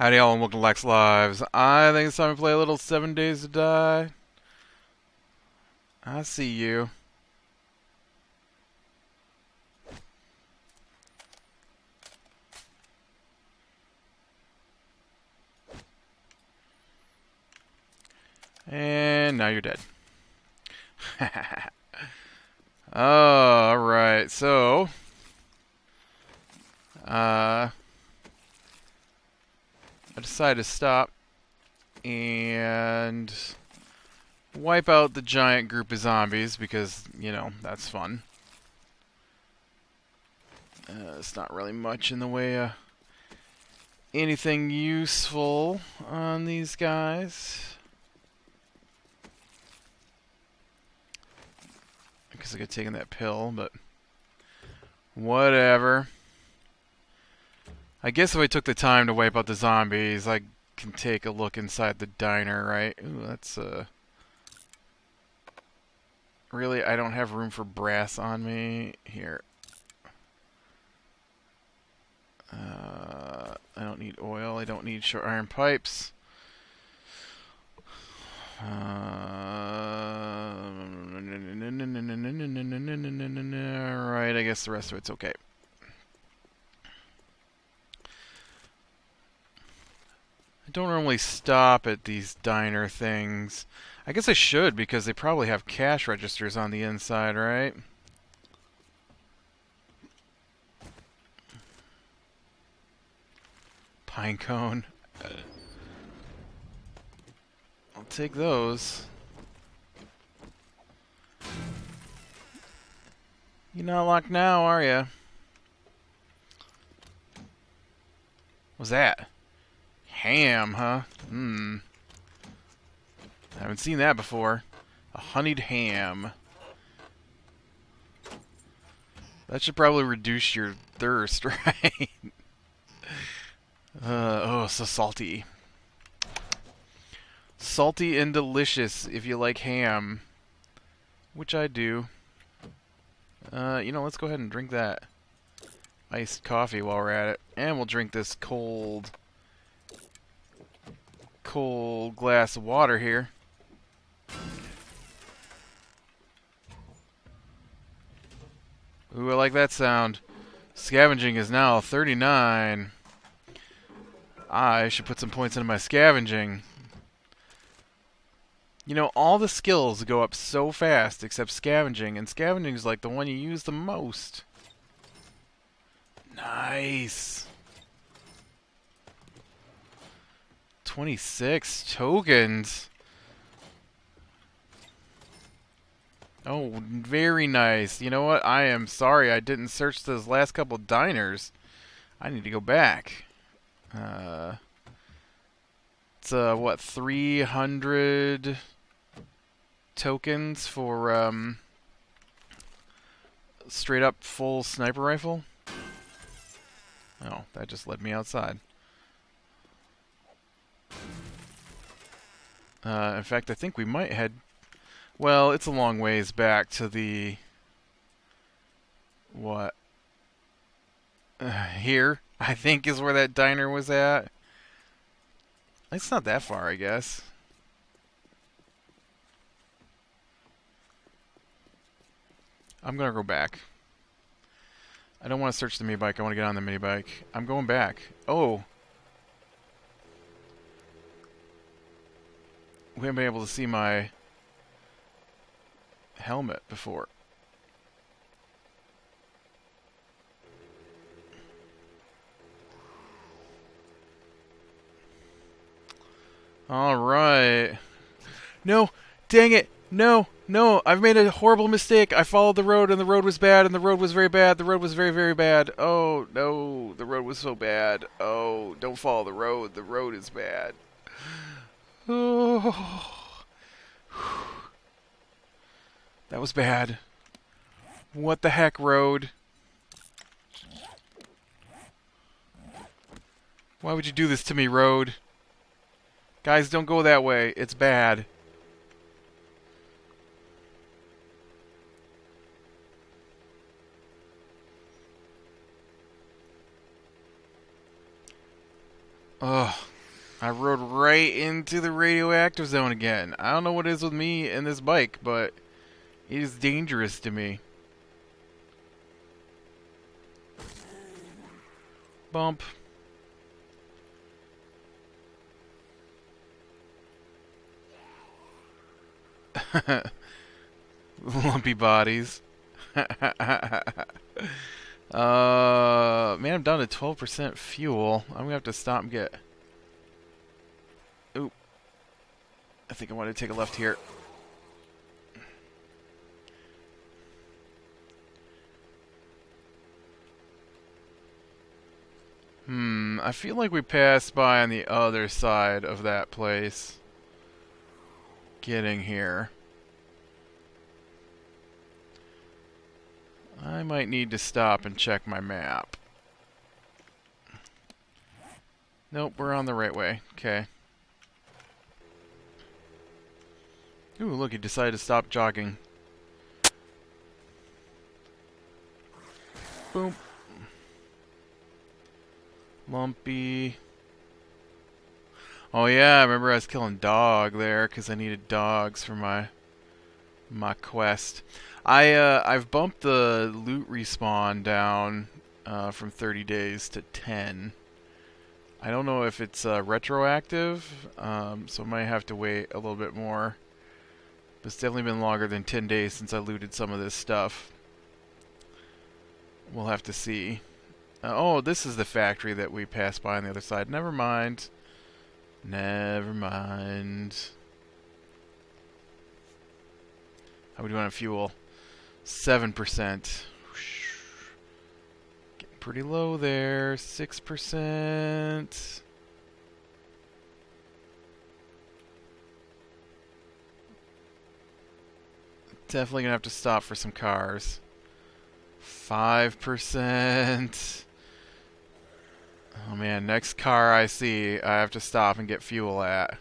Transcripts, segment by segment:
Howdy y'all and welcome to Lex Lives. I think it's time to play a little 7 Days to Die. I see you. And now you're dead. Alright, so I decided to stop and wipe out the giant group of zombies because, you know, that's fun. It's not really much in the way of anything useful on these guys. Because I could have taken that pill, but whatever. I guess if I took the time to wipe out the zombies, I can take a look inside the diner, right? Ooh, that's really, I don't have room for brass on me. Here. I don't need oil. I don't need short iron pipes. Alright, I guess the rest of it's okay. I don't normally stop at these diner things. I guess I should because they probably have cash registers on the inside, right? Pine cone. I'll take those. You're not locked now, are ya? What's that? Ham, huh? I haven't seen that before. A honeyed ham. That should probably reduce your thirst, right? Oh, so salty. Salty and delicious if you like ham. Which I do. Let's go ahead and drink that iced coffee while we're at it. And we'll drink this cold glass of water here. Ooh, I like that sound. Scavenging is now 39. I should put some points into my scavenging. You know, all the skills go up so fast except scavenging, and scavenging is like the one you use the most. Nice. 26 tokens. Oh, very nice. You know what? I am sorry I didn't search those last couple diners. I need to go back. It's what, 300 tokens for straight up full sniper rifle? Oh, that just led me outside. In fact, I think we might head... Well, it's a long ways back to the... What? Here, I think, is where that diner was at. It's not that far, I guess. I'm gonna go back. I don't want to search the mini bike. I want to get on the mini bike. I'm going back. Oh. We haven't been able to see my helmet before. Alright. No! Dang it! No! No! I've made a horrible mistake! I followed the road and the road was bad and the road was very bad. The road was very, very bad. Oh, no. The road was so bad. Oh, don't follow the road. The road is bad. Oh. That was bad. What the heck, road? Why would you do this to me, road? Guys, don't go that way. It's bad. Ugh. I rode right into the radioactive zone again. I don't know what it is with me and this bike, but it is dangerous to me. Bump. Lumpy bodies. Man, I'm down to 12% fuel. I'm gonna have to stop and get... Oop. I think I want to take a left here. I feel like we passed by on the other side of that place. Getting here. I might need to stop and check my map. Nope, we're on the right way. Okay. Ooh, look, he decided to stop jogging. Boom. Lumpy. Oh yeah, I remember I was killing dog there because I needed dogs for my quest. I've bumped the loot respawn down from 30 days to 10. I don't know if it's retroactive, so I might have to wait a little bit more. But it's definitely been longer than 10 days since I looted some of this stuff. We'll have to see. Oh, this is the factory that we passed by on the other side. Never mind. Never mind. How are we doing on fuel? 7%. Getting pretty low there. 6%. Definitely gonna have to stop for some cars. 5%. Oh man, next car I see, I have to stop and get fuel at.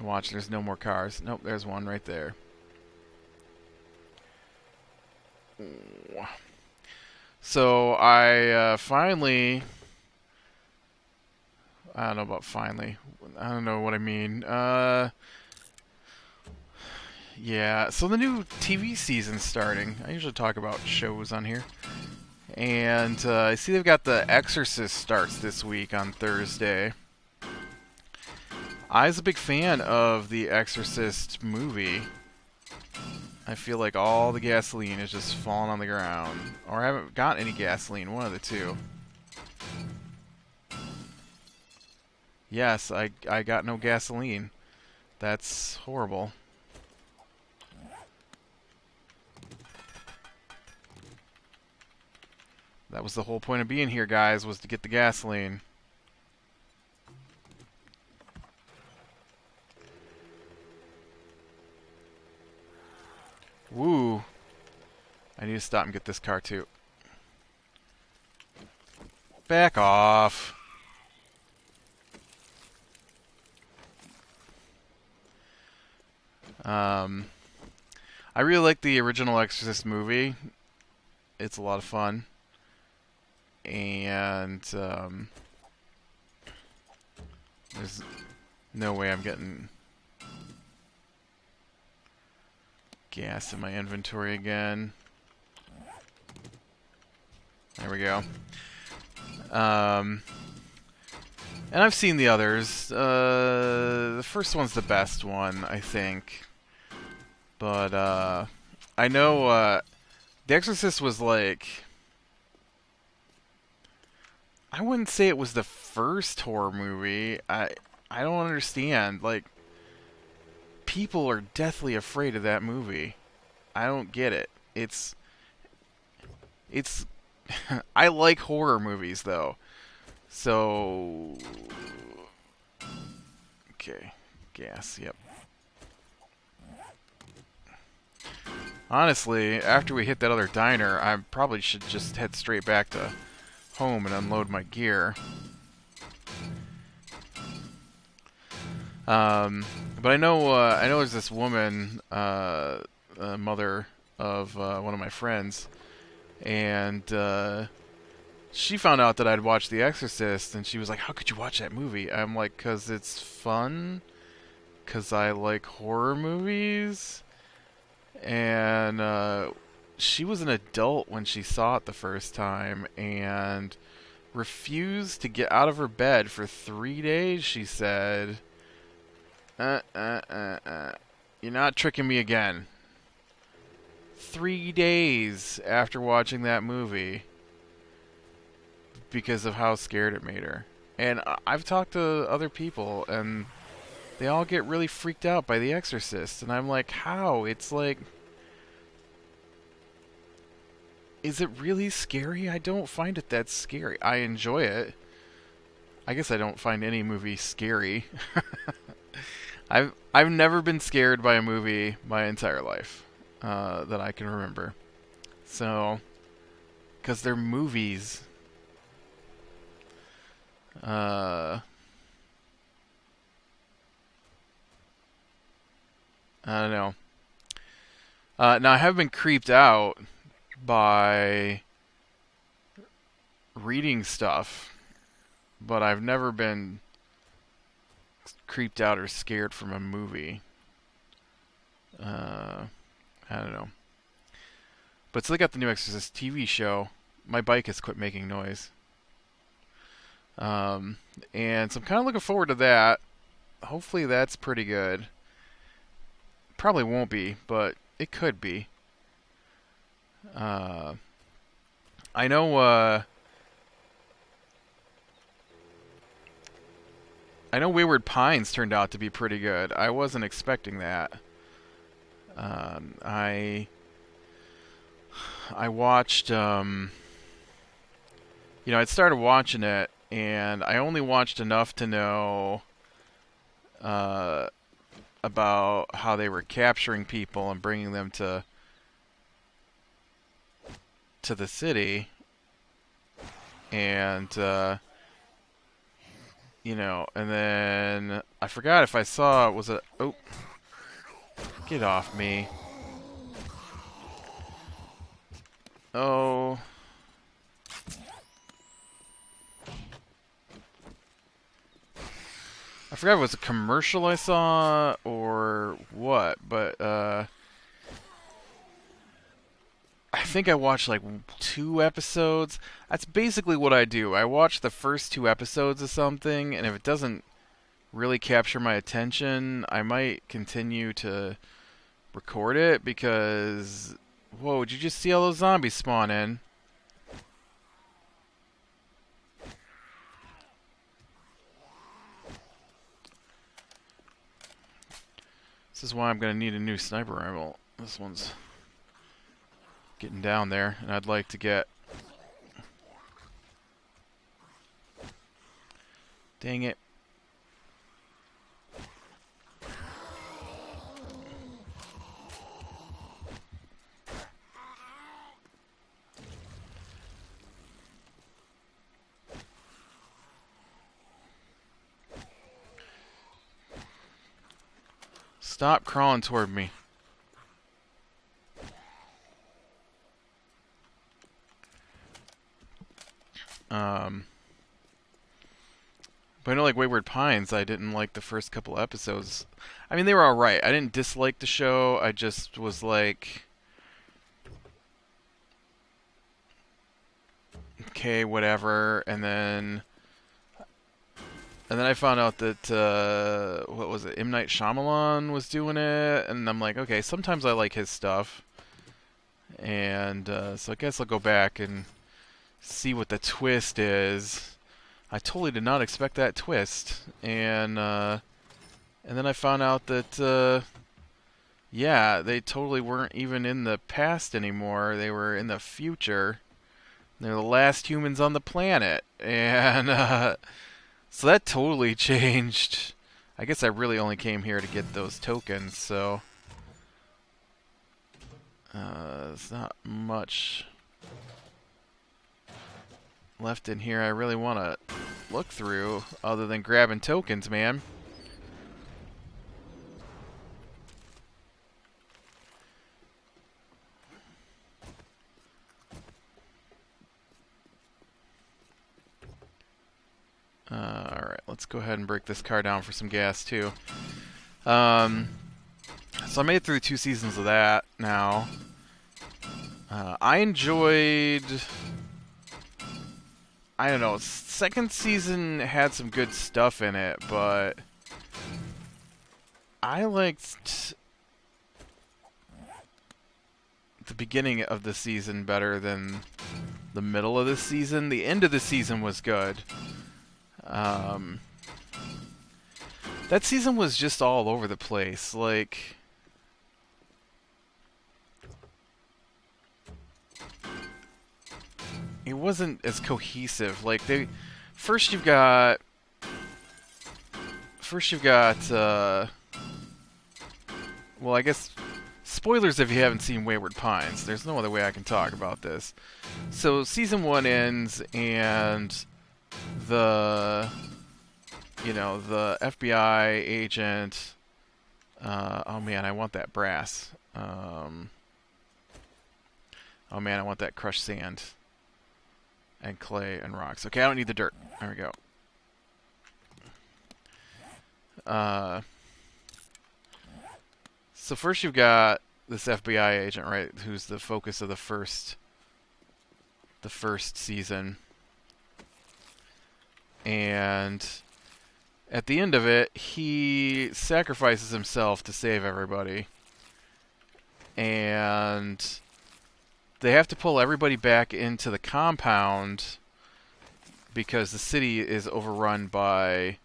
Watch, there's no more cars. Nope, there's one right there. So I finally... I don't know about finally. I don't know what I mean. Yeah, so the new TV season's starting. I usually talk about shows on here. And I see they've got The Exorcist starts this week on Thursday. I was a big fan of the Exorcist movie. I feel like all the gasoline is just falling on the ground. Or I haven't got any gasoline, one of the two. Yes, I got no gasoline. That's horrible. That was the whole point of being here, guys, was to get the gasoline. Woo. I need to stop and get this car, too. Back off. I really like the original Exorcist movie. It's a lot of fun. And there's no way I'm getting gas in my inventory again. There we go. And I've seen the others. The first one's the best one, I think. But I know The Exorcist was like... I wouldn't say it was the first horror movie. I don't understand. Like, people are deathly afraid of that movie. I don't get it. It's I like horror movies though. So okay, gas, yep. Honestly, after we hit that other diner, I probably should just head straight back to home and unload my gear. But I know there's this woman, mother of one of my friends, and she found out that I'd watched The Exorcist, and she was like, "How could you watch that movie?" I'm like, "'Cause it's fun. 'Cause I like horror movies." And she was an adult when she saw it the first time, and refused to get out of her bed for 3 days. She said, "Uh, uh, you're not tricking me again." 3 days after watching that movie because of how scared it made her. And I've talked to other people, and they all get really freaked out by The Exorcist. And I'm like, how? It's like, is it really scary? I don't find it that scary. I enjoy it. I guess I don't find any movie scary. I've never been scared by a movie my entire life that I can remember. So, because they're movies. I don't know. Now I have been creeped out by reading stuff, but I've never been creeped out or scared from a movie. I don't know. But so they got the new Exorcist TV show. My bike has quit making noise. And so I'm kind of looking forward to that. Hopefully that's pretty good. Probably won't be, but it could be. I know. I know Wayward Pines turned out to be pretty good. I wasn't expecting that. I watched. I'd started watching it, and I only watched enough to know about how they were capturing people and bringing them to the city, and and then I forgot if I saw oh, get off me. Oh. I forgot if it was a commercial I saw or what, but I think I watched like 2 episodes. That's basically what I do. I watch the first 2 episodes of something, and if it doesn't really capture my attention, I might continue to record it because, whoa, did you just see all those zombies spawn in? This is why I'm going to need a new sniper rifle. This one's getting down there, and I'd like to get... Dang it. Stop crawling toward me. But I know, like Wayward Pines, I didn't like the first couple episodes. I mean, they were alright. I didn't dislike the show. I just was like, okay, whatever. And then I found out that what was it? M. Night Shyamalan was doing it, and I'm like, okay, sometimes I like his stuff, and so I guess I'll go back and see what the twist is. I totally did not expect that twist, and then I found out that yeah, they totally weren't even in the past anymore. They were in the future. They're the last humans on the planet, and so that totally changed. I guess I really only came here to get those tokens, so there's not much left in here I really want to look through other than grabbing tokens, man. let's go ahead and break this car down for some gas too. So I made it through 2 seasons of that now. I enjoyed... I don't know, second season had some good stuff in it, but I liked the beginning of the season better than the middle of the season. The end of the season was good. That season was just all over the place. Like, it wasn't as cohesive. Like, first you've got well, I guess spoilers if you haven't seen Wayward Pines. There's no other way I can talk about this. So season 1 ends, and the FBI agent. Oh man, I want that brass. Oh man, I want that crushed sand and clay and rocks. Okay, I don't need the dirt. There we go. So first you've got this FBI agent, right, who's the focus of the first season. And at the end of it, he sacrifices himself to save everybody. And they have to pull everybody back into the compound because the city is overrun by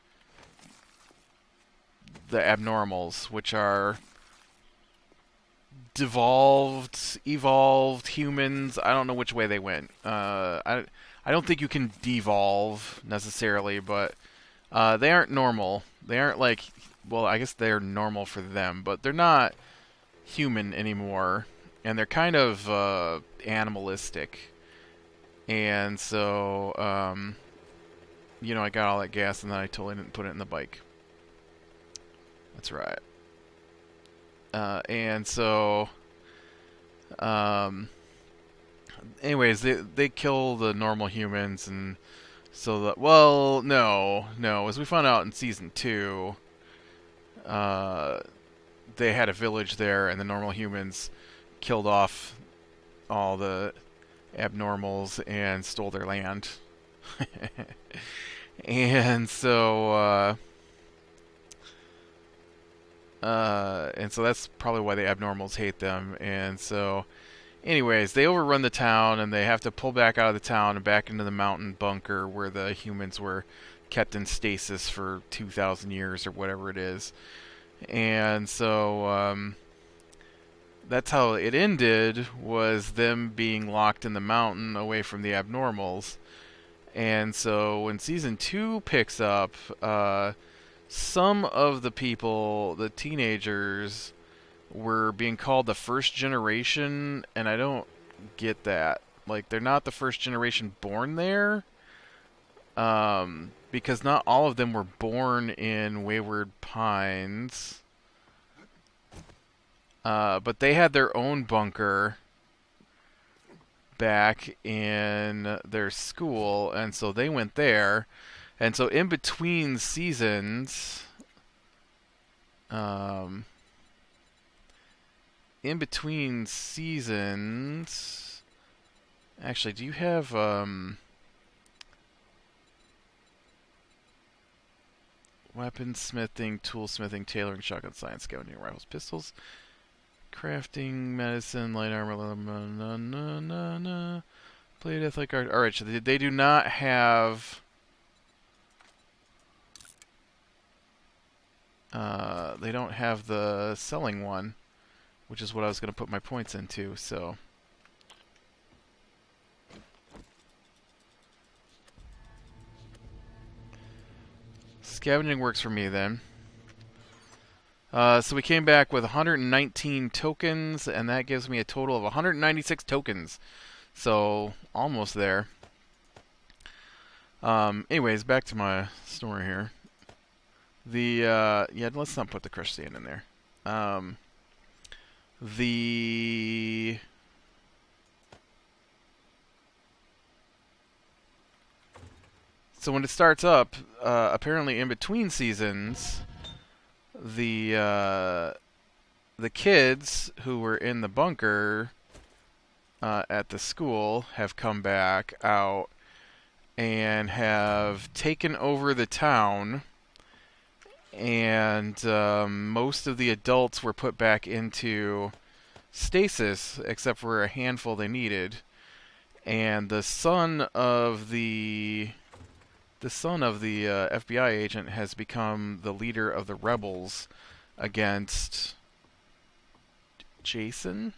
the abnormals, which are evolved humans. I don't know which way they went. I don't think you can devolve necessarily, but they aren't normal. They aren't like, well, I guess they're normal for them, but they're not human anymore, and they're kind of animalistic. And so, I got all that gas, and then I totally didn't put it in the bike. That's right. And so, anyways, they kill the normal humans, and so no. As we found out in season 2, they had a village there, and the normal humans killed off all the abnormals and stole their land. And so, that's probably why the abnormals hate them. And so, anyways, they overrun the town, and they have to pull back out of the town and back into the mountain bunker where the humans were kept in stasis for 2,000 years or whatever it is. And so, that's how it ended, was them being locked in the mountain away from the abnormals. And so when season 2 picks up, some of the people, the teenagers, were being called the first generation, and I don't get that. Like, they're not the first generation born there, because not all of them were born in Wayward Pines. But they had their own bunker back in their school, and so they went there. And so in between seasons, actually, do you have weaponsmithing, toolsmithing, tailoring, shotgun science, scavenging, rifles, pistols, crafting, medicine, light armor, blade, athletic art. Alright, so they do not have... they don't have the selling one, which is what I was going to put my points into, so... Scavenging works for me, then. So we came back with 119 tokens, and that gives me a total of 196 tokens. So, almost there. Anyways, back to my story here. Yeah, let's not put the crushed sand in there. So when it starts up, apparently in between seasons, the the kids who were in the bunker at the school have come back out and have taken over the town, and most of the adults were put back into stasis except for a handful they needed. And the son of the FBI agent has become the leader of the rebels against Jason.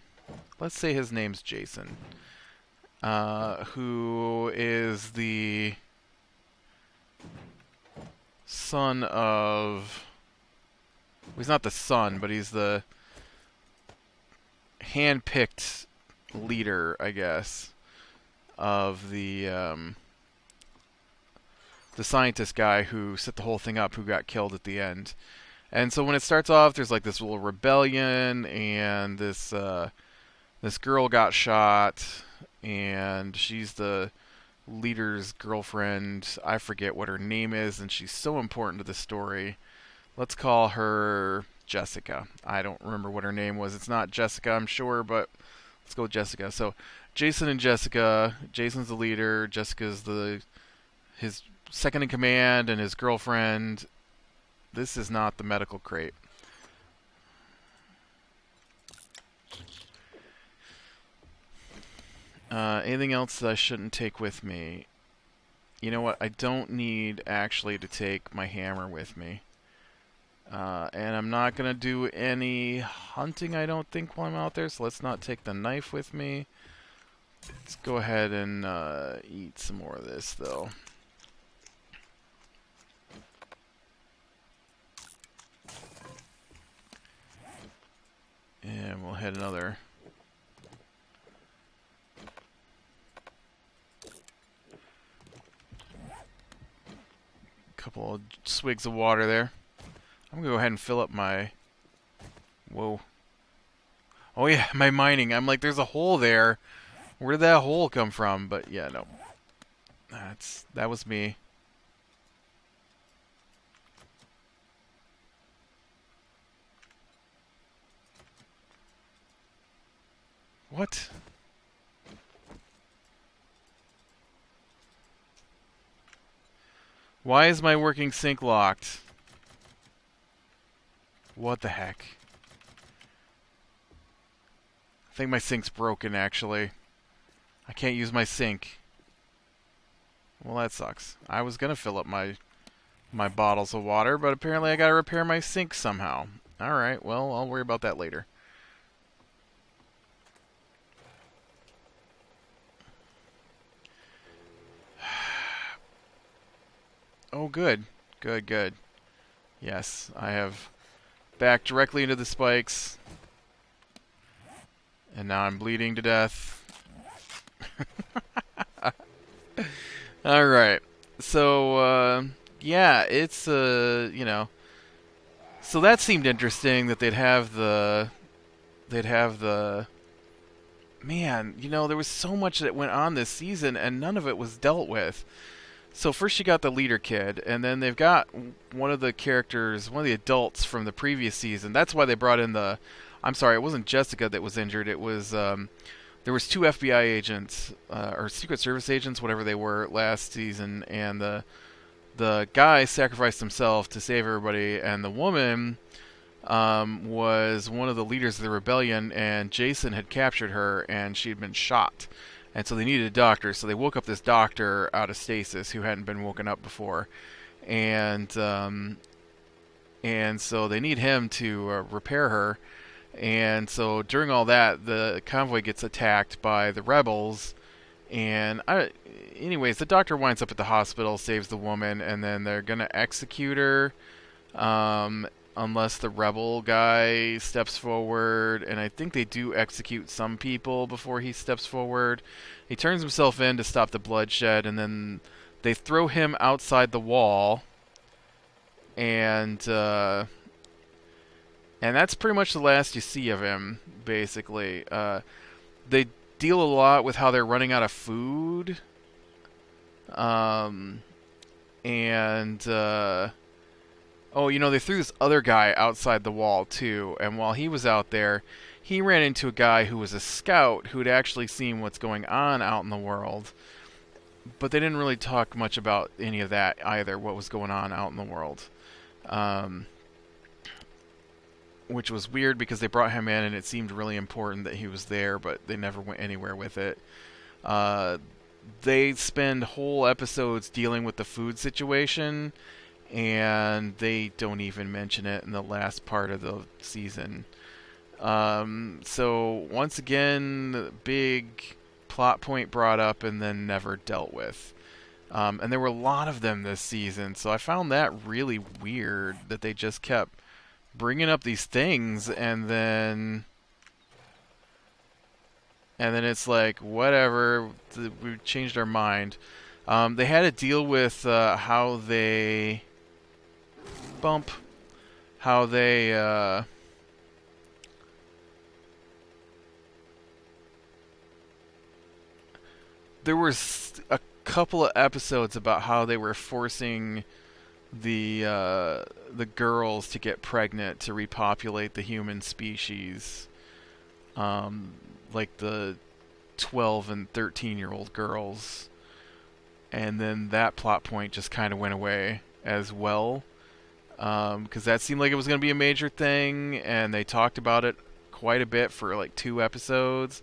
Let's say his name's Jason, who is the son of. Well, he's not the son, but he's the hand-picked leader, I guess, of the scientist guy who set the whole thing up, who got killed at the end. And so when it starts off, there's like this little rebellion, and this girl got shot, and she's the leader's girlfriend. I forget what her name is, and she's so important to the story. Let's call her Jessica. I don't remember what her name was. It's not Jessica, I'm sure, but let's go with Jessica. So Jason and Jessica. Jason's the leader. Jessica's his second in command, and his girlfriend. This is not the medical crate. Anything else that I shouldn't take with me? You know what? I don't need actually to take my hammer with me. And I'm not going to do any hunting, I don't think, while I'm out there, so let's not take the knife with me. Let's go ahead and eat some more of this, though. And we'll hit another couple of swigs of water there. I'm going to go ahead and fill up my... Whoa. Oh yeah, my mining. I'm like, there's a hole there. Where did that hole come from? But yeah, no. That was me. What? Why is my working sink locked? What the heck? I think my sink's broken, actually. I can't use my sink. Well, that sucks. I was gonna fill up my bottles of water, but apparently I gotta repair my sink somehow. Alright, well, I'll worry about that later. Oh, good. Good, good. Yes, I have backed directly into the spikes. And now I'm bleeding to death. Alright. So, yeah, it's, you know. So that seemed interesting, that they'd have the... Man, you know, there was so much that went on this season, and none of it was dealt with. So first you got the leader kid, and then they've got one of the characters, one of the adults from the previous season. That's why they brought in the... I'm sorry, it wasn't Jessica that was injured. It was... there was two FBI agents, or Secret Service agents, whatever they were, last season, and the guy sacrificed himself to save everybody, and the woman was one of the leaders of the rebellion, and Jason had captured her, and she had been shot. And so they needed a doctor, so they woke up this doctor out of stasis who hadn't been woken up before. And so they need him to repair her. And so during all that, the convoy gets attacked by the rebels. And anyways, the doctor winds up at the hospital, saves the woman, and then they're going to execute her unless the rebel guy steps forward. And I think they do execute some people before he steps forward. He turns himself in to stop the bloodshed, and then they throw him outside the wall. And that's pretty much the last you see of him, basically. They deal a lot with how they're running out of food. And oh, you know, they threw this other guy outside the wall too, and while he was out there, he ran into a guy who was a scout who'd actually seen what's going on out in the world. But they didn't really talk much about any of that either, what was going on out in the world. Um, which was weird because they brought him in and it seemed really important that he was there, but they never went anywhere with it. They spend whole episodes dealing with the food situation, and they don't even mention it in the last part of the season. So once again, big plot point brought up and then never dealt with. And there were a lot of them this season, so I found that really weird that they just kept bringing up these things and then it's like, whatever, we changed our mind. They had to deal with how they there was a couple of episodes about how they were forcing the girls to get pregnant to repopulate the human species. Like the 12 and 13-year-old girls. And then that plot point just kind of went away as well. Because that seemed like it was going to be a major thing, and they talked about it quite a bit for like 2 episodes.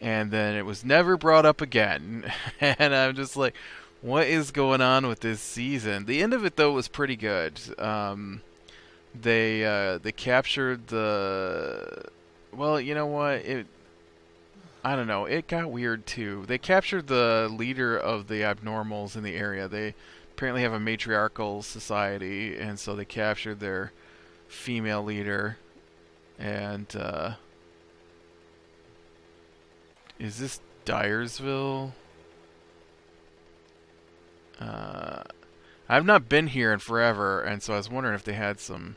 And then it was never brought up again. And I'm just like, what is going on with this season? The end of it, though, was pretty good. They captured the... Well, you know what? I don't know. It got weird, too. They captured the leader of the abnormals in the area. They apparently have a matriarchal society, and so they captured their female leader. And, is this Dyersville? I've not been here in forever, and so I was wondering if they had some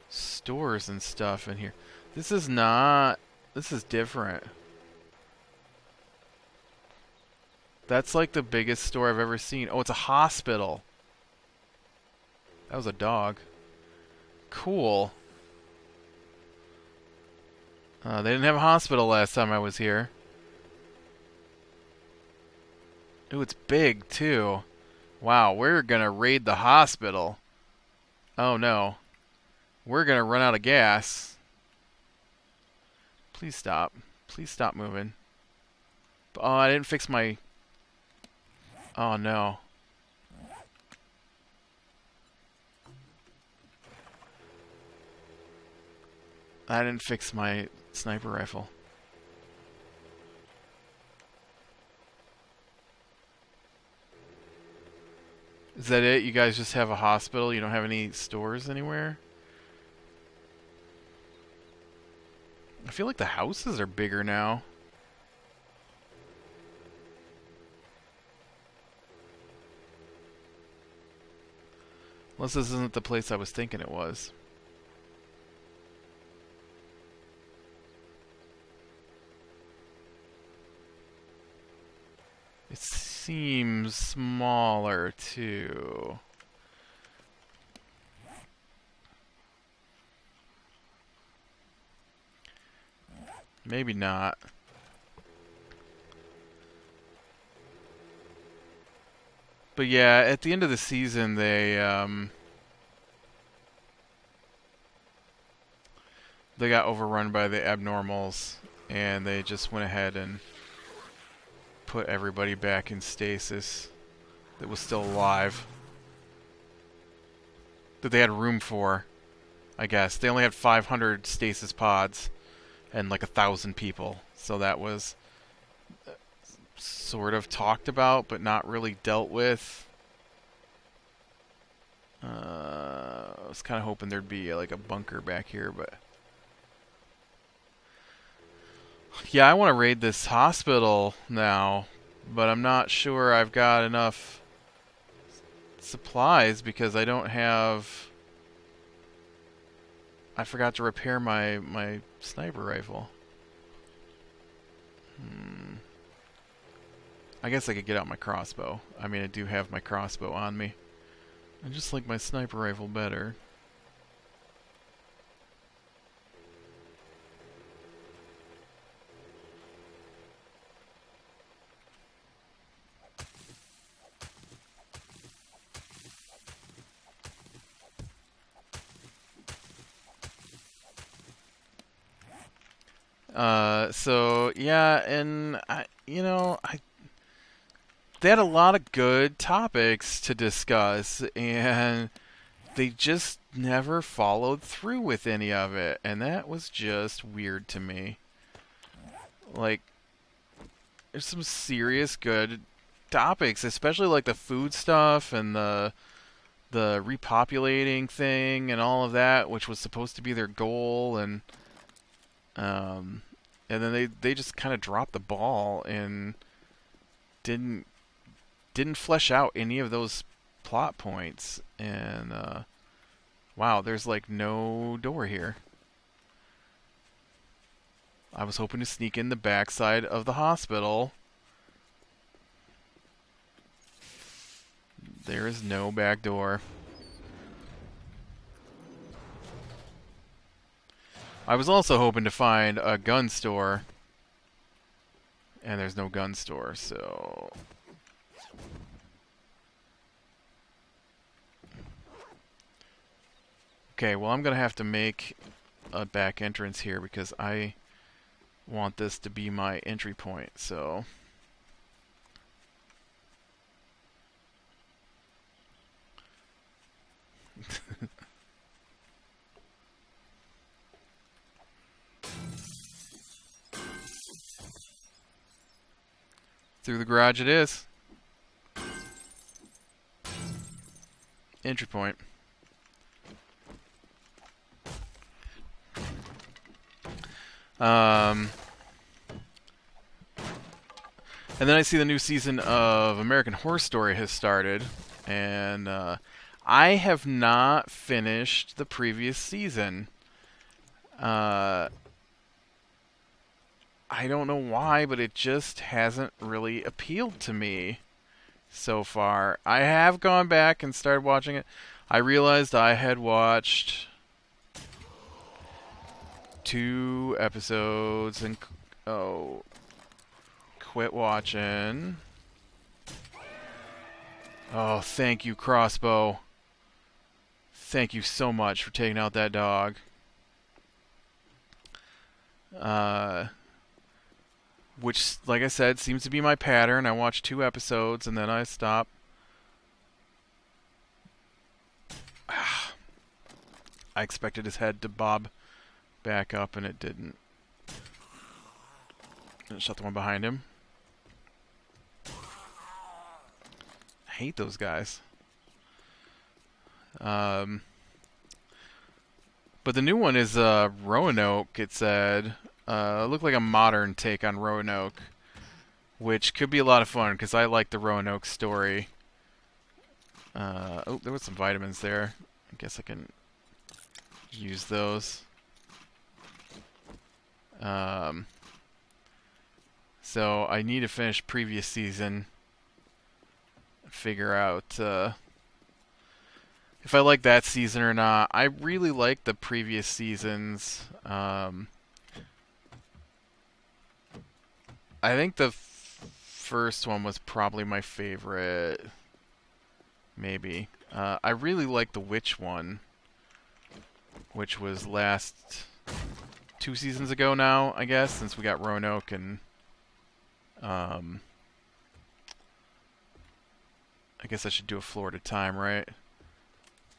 stores and stuff in here. This is not... This is different. That's like the biggest store I've ever seen. Oh, it's a hospital. That was a dog. Cool. They didn't have a hospital last time I was here. Ooh, it's big, too. Wow, we're gonna raid the hospital. Oh, no. We're gonna run out of gas. Please stop. Please stop moving. Oh, I didn't fix my... Oh, no. I didn't fix my sniper rifle. Is that it? You guys just have a hospital? You don't have any stores anywhere? I feel like the houses are bigger now. Unless this isn't the place I was thinking it was. It seems smaller, too. Maybe not. But yeah, at the end of the season, they got overrun by the abnormals, and they just went ahead and put everybody back in stasis that was still alive. That they had room for, I guess. They only had 500 stasis pods and like 1,000 people, so that was sort of talked about, but not really dealt with. I was kind of hoping there'd be like a bunker back here, but... Yeah, I want to raid this hospital now, but I'm not sure I've got enough supplies because I don't have... I forgot to repair my sniper rifle. I guess I could get out my crossbow. I mean, I do have my crossbow on me. I just like my sniper rifle better. So yeah, and they had a lot of good topics to discuss, and they just never followed through with any of it, and that was just weird to me. Like, there's some serious good topics, especially like the food stuff and the repopulating thing and all of that, which was supposed to be their goal, um, and then they just kind of dropped the ball and didn't didn't flesh out any of those plot points. And wow, there's like no door here. I was hoping to sneak in the backside of the hospital. There is no back door. I was also hoping to find a gun store, and there's no gun store, so... Okay, well, I'm going to have to make a back entrance here because I want this to be my entry point, so... Through the garage it is. Entry point. And then I see the new season of American Horror Story has started, and I have not finished the previous season. I don't know why, but it just hasn't really appealed to me so far. I have gone back and started watching it. I realized I had watched 2 episodes and quit watching. Oh, thank you, Crossbow. Thank you so much for taking out that dog. Which, like I said, seems to be my pattern. I watch 2 episodes and then I stop. I expected his head to bob back up and it didn't. And shut the one behind him. I hate those guys. But the new one is Roanoke, it said. Looked like a modern take on Roanoke, which could be a lot of fun because I like the Roanoke story. Oh, there was some vitamins there. I guess I can use those. So I need to finish previous season. Figure out if I like that season or not. I really like the previous seasons. I think the first one was probably my favorite. Maybe. I really like the witch one, which was last 2 seasons ago now, I guess, since we got Roanoke and I guess I should do a floor at a time, right?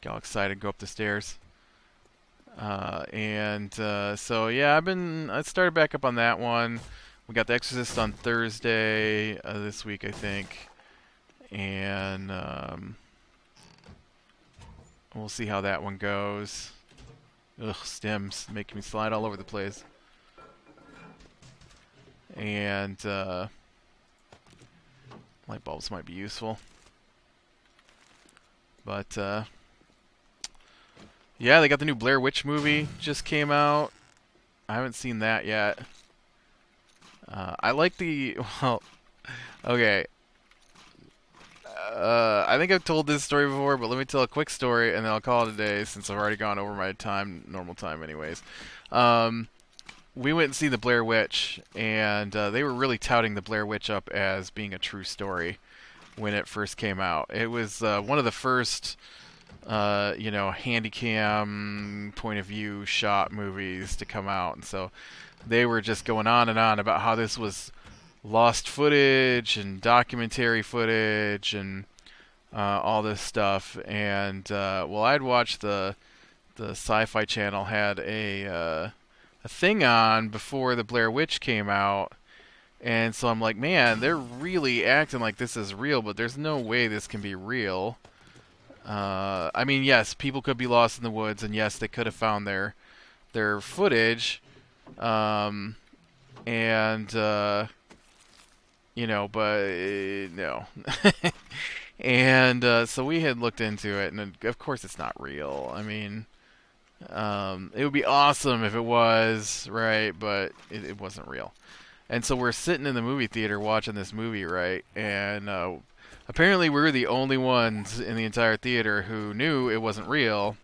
Get all excited, go up the stairs. So yeah, I started back up on that one. We got The Exorcist on Thursday this week, I think, and we'll see how that one goes. Ugh, stems making me slide all over the place. And light bulbs might be useful. But yeah, they got the new Blair Witch movie just came out. I haven't seen that yet. I like the well, okay. I think I've told this story before, but let me tell a quick story, and then I'll call it a day since I've already gone over my time, normal time, anyways. Um, we went and see the Blair Witch, and they were really touting the Blair Witch up as being a true story when it first came out. It was one of the first, handy cam point of view shot movies to come out, and so they were just going on and on about how this was lost footage and documentary footage and all this stuff. And well, I'd watched the Sci-Fi Channel had a thing on before the Blair Witch came out, and so I'm like, man, they're really acting like this is real, but there's no way this can be real. I mean, yes, people could be lost in the woods, and yes, they could have found their footage, and but no. And so we had looked into it, and of course it's not real. I mean, it would be awesome if it was, right? But it wasn't real. And so we're sitting in the movie theater watching this movie, right? And apparently we were the only ones in the entire theater who knew it wasn't real.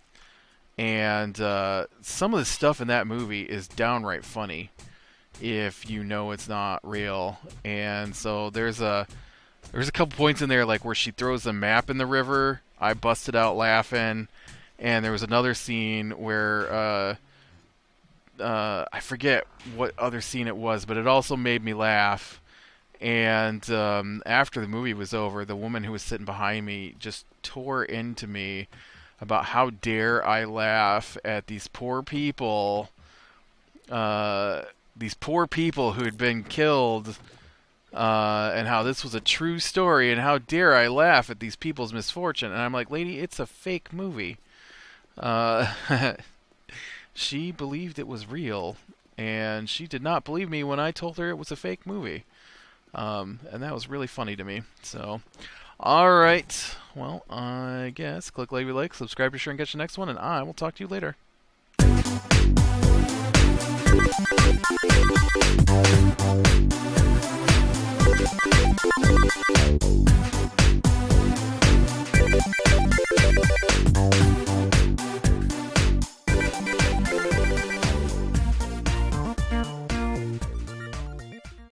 And some of the stuff in that movie is downright funny if you know it's not real. And so there's a couple points in there like where she throws a map in the river. I busted out laughing. And there was another scene where I forget what other scene it was, but it also made me laugh. And after the movie was over, the woman who was sitting behind me just tore into me about how dare I laugh at these poor people who had been killed, and how this was a true story, and how dare I laugh at these people's misfortune. And I'm like, lady, it's a fake movie. She believed it was real, and she did not believe me when I told her it was a fake movie. And that was really funny to me. So, alright. Well, I guess click like, subscribe to share, and catch the next one, and I will talk to you later.